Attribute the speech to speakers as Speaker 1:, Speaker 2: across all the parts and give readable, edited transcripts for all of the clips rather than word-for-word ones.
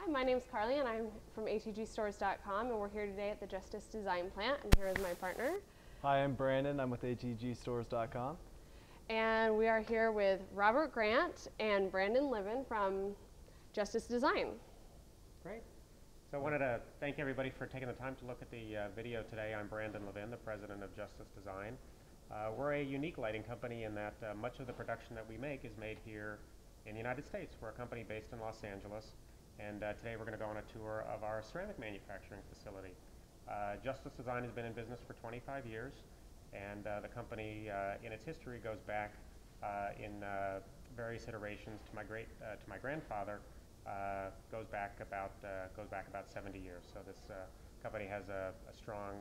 Speaker 1: Hi, my name's Carly and I'm from ATGStores.com, and we're here today at the Justice Design Plant. I'm here with my partner.
Speaker 2: Hi, I'm Brandon. I'm with ATGStores.com.
Speaker 1: And we are here with Robert Grant and Brandon Livin from Justice Design.
Speaker 3: Great. So I wanted to thank everybody for taking the time to look at the video today. I'm Brandon Livin, the president of Justice Design. We're a unique lighting company in that much of the production that we make is made here in the United States. We're a company based in Los Angeles, and today we're going to go on a tour of our ceramic manufacturing facility. Justice Design has been in business for 25 years, and the company in its history goes back in various iterations to my grandfather. Goes back about 70 years. So this company has a strong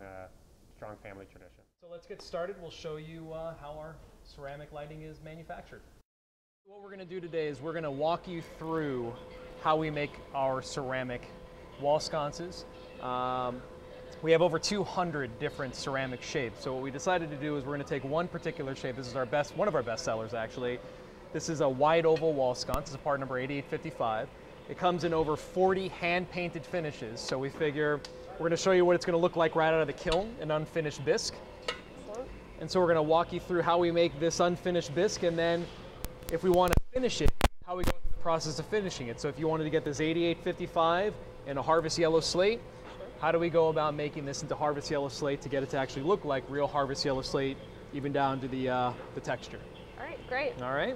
Speaker 3: family tradition.
Speaker 4: So let's get started. We'll show you how our ceramic lighting is manufactured. What we're going to do today is we're going to walk you through how we make our ceramic wall sconces. We have over 200 different ceramic shapes. So what we decided to do is we're going to take one particular shape. This is one of our best sellers actually. This is a wide oval wall sconce. This is part number 8855. It comes in over 40 hand-painted finishes. So we figure we're going to show you what it's going to look like right out of the kiln, an unfinished bisque. And so we're going to walk you through how we make this unfinished bisque, and then if we want to finish it, how we go through the process of finishing it. So if you wanted to get this 8855 in a harvest yellow slate, how do we go about making this into harvest yellow slate to get it to actually look like real harvest yellow slate, even down to the texture?
Speaker 1: All right, great.
Speaker 4: All right.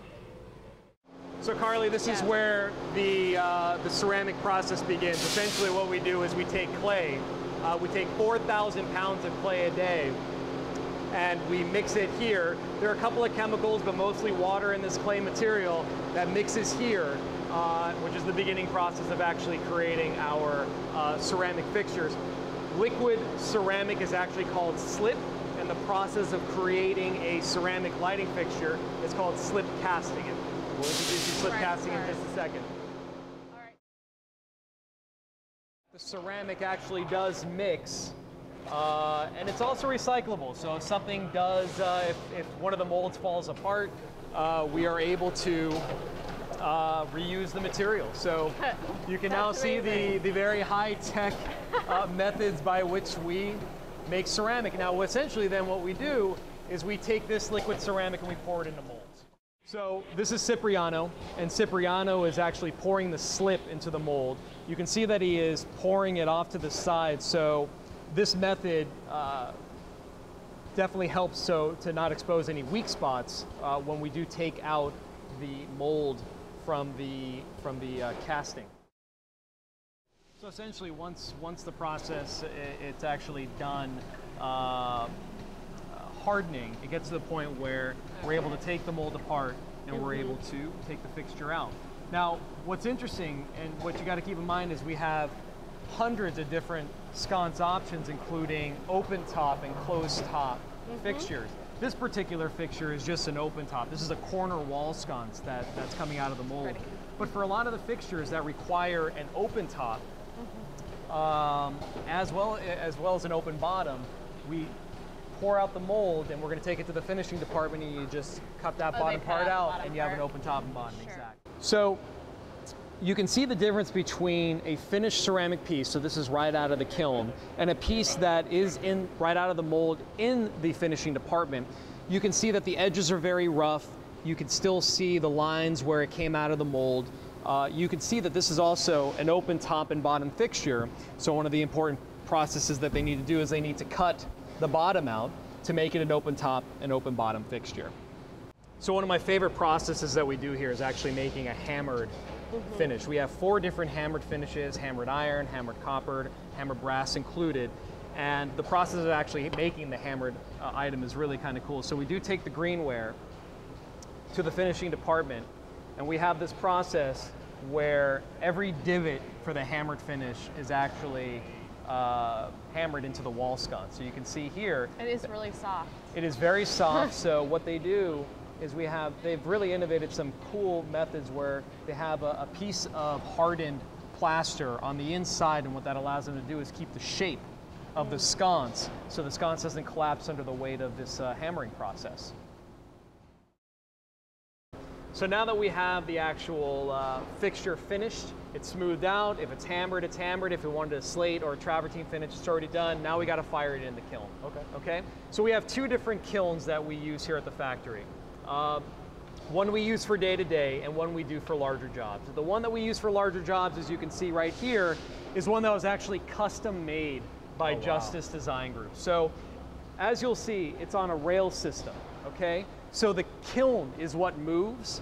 Speaker 4: So Carly, this is where the ceramic process begins. Essentially what we do is we take clay. We take 4,000 pounds of clay a day, and we mix it here. There are a couple of chemicals, but mostly water in this clay material that mixes here, which is the beginning process of actually creating our ceramic fixtures. Liquid ceramic is actually called slip, and the process of creating a ceramic lighting fixture is called slip casting. We'll introduce you slip casting in just a second.
Speaker 1: All right.
Speaker 4: The ceramic actually does mix, and it's also recyclable. So if something does, if one of the molds falls apart, we are able to reuse the material. So you can now see the very high-tech methods by which we make ceramic. Now, essentially then what we do is we take this liquid ceramic and we pour it into molds. So this is Cipriano, and Cipriano is actually pouring the slip into the mold. You can see that he is pouring it off to the side. So this method definitely helps to not expose any weak spots when we do take out the mold from the casting. So essentially, once the process it's actually done hardening, it gets to the point where we're able to take the mold apart and we're able to take the fixture out. Now, what's interesting and what you got to keep in mind is we have hundreds of different sconce options, including open top and closed top fixtures. This particular fixture is just an open top. This is a corner wall sconce that's coming out of the mold. But for a lot of the fixtures that require an open top, as well as an open bottom, we pour out the mold and we're going to take it to the finishing department, and you just cut that bottom part out and you have an open top and bottom. Sure. Exactly. So you can see the difference between a finished ceramic piece, so this is right out of the kiln, and a piece that is right out of the mold in the finishing department. You can see that the edges are very rough. You can still see the lines where it came out of the mold. You can see that this is also an open top and bottom fixture. So one of the important processes that they need to do is they need to cut the bottom out to make it an open top and open bottom fixture. So one of my favorite processes that we do here is actually making a hammered finish. We have 4 different hammered finishes: hammered iron, hammered copper, hammered brass included. And the process of actually making the hammered item is really kind of cool. So we do take the greenware to the finishing department, and we have this process where every divot for the hammered finish is actually hammered into the wall sconce. So you can see here.
Speaker 1: It is really soft.
Speaker 4: It is very soft. So what they do is they've really innovated some cool methods where they have a piece of hardened plaster on the inside, and what that allows them to do is keep the shape of the sconce, so the sconce doesn't collapse under the weight of this hammering process. So now that we have the actual fixture finished, it's smoothed out. If it's hammered, it's hammered. If we wanted a slate or a travertine finish, it's already done. Now we got to fire it in the kiln. Okay. So we have two different kilns that we use here at the factory. One we use for day-to-day and one we do for larger jobs. The one that we use for larger jobs, as you can see right here, is one that was actually custom made by Justice Design Group. So as you'll see, it's on a rail system, okay? So the kiln is what moves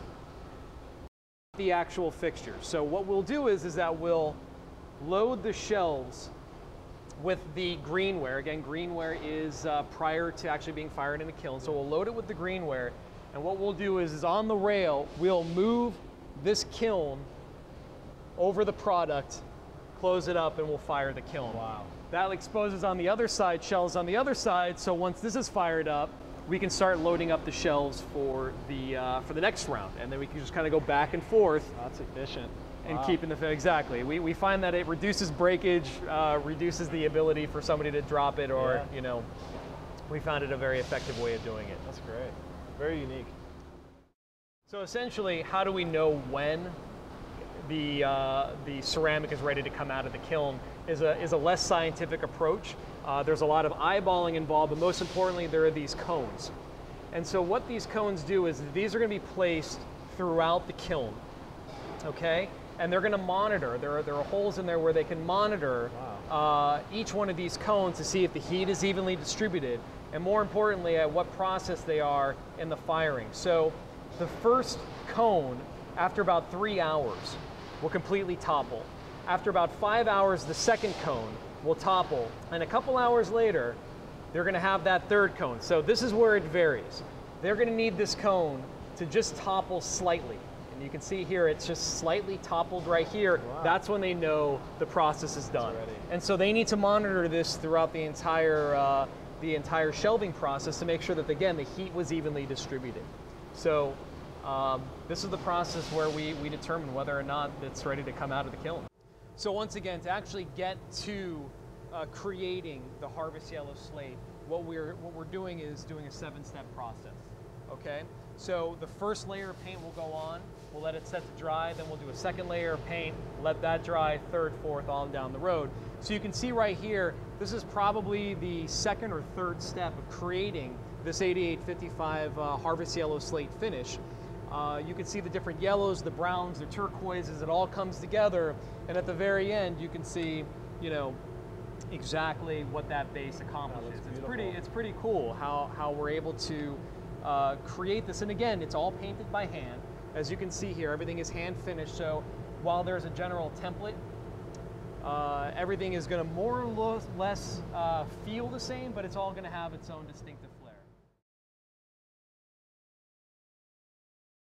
Speaker 4: the actual fixture. So what we'll do is that we'll load the shelves with the greenware. Again, greenware is prior to actually being fired in the kiln. So we'll load it with the greenware. And what we'll do is on the rail, we'll move this kiln over the product, close it up, and we'll fire the kiln.
Speaker 2: Wow.
Speaker 4: That exposes on the other side, shelves on the other side, so once this is fired up, we can start loading up the shelves for the next round. And then we can just kind of go back and forth.
Speaker 2: That's efficient.
Speaker 4: And keeping the, exactly. We find that it reduces breakage, reduces the ability for somebody to drop it, or, you know, we found it a very effective way of doing it.
Speaker 2: That's great. Very unique.
Speaker 4: So essentially, how do we know when the ceramic is ready to come out of the kiln is a less scientific approach. There's a lot of eyeballing involved, but most importantly, there are these cones. And so what these cones do is these are going to be placed throughout the kiln, okay? And they're going to monitor. There are holes in there where they can monitor each one of these cones to see if the heat is evenly distributed, and more importantly, at what process they are in the firing. So the first cone, after about 3 hours, will completely topple. After about 5 hours, the second cone will topple. And a couple hours later, they're going to have that third cone. So this is where it varies. They're going to need this cone to just topple slightly. And you can see here, it's just slightly toppled right here. Wow. That's when they know the process is done. And so they need to monitor this throughout the entire shelving process to make sure that, again, the heat was evenly distributed. So this is the process where we determine whether or not it's ready to come out of the kiln. So once again, to actually get to creating the Harvest Yellow Slate, what we're doing is doing a 7-step process, okay? So the first layer of paint will go on, we'll let it set to dry, then we'll do a second layer of paint, let that dry, third, fourth, on down the road. So you can see right here, this is probably the second or third step of creating this 8855 Harvest Yellow Slate finish. You can see the different yellows, the browns, the turquoises, it all comes together, and at the very end you can see, you know, exactly what that base accomplishes. It's pretty cool how we're able to create this. And again, it's all painted by hand. As you can see here, everything is hand finished, so while there's a general template, everything is going to more or less feel the same, but it's all going to have its own distinctive flavor.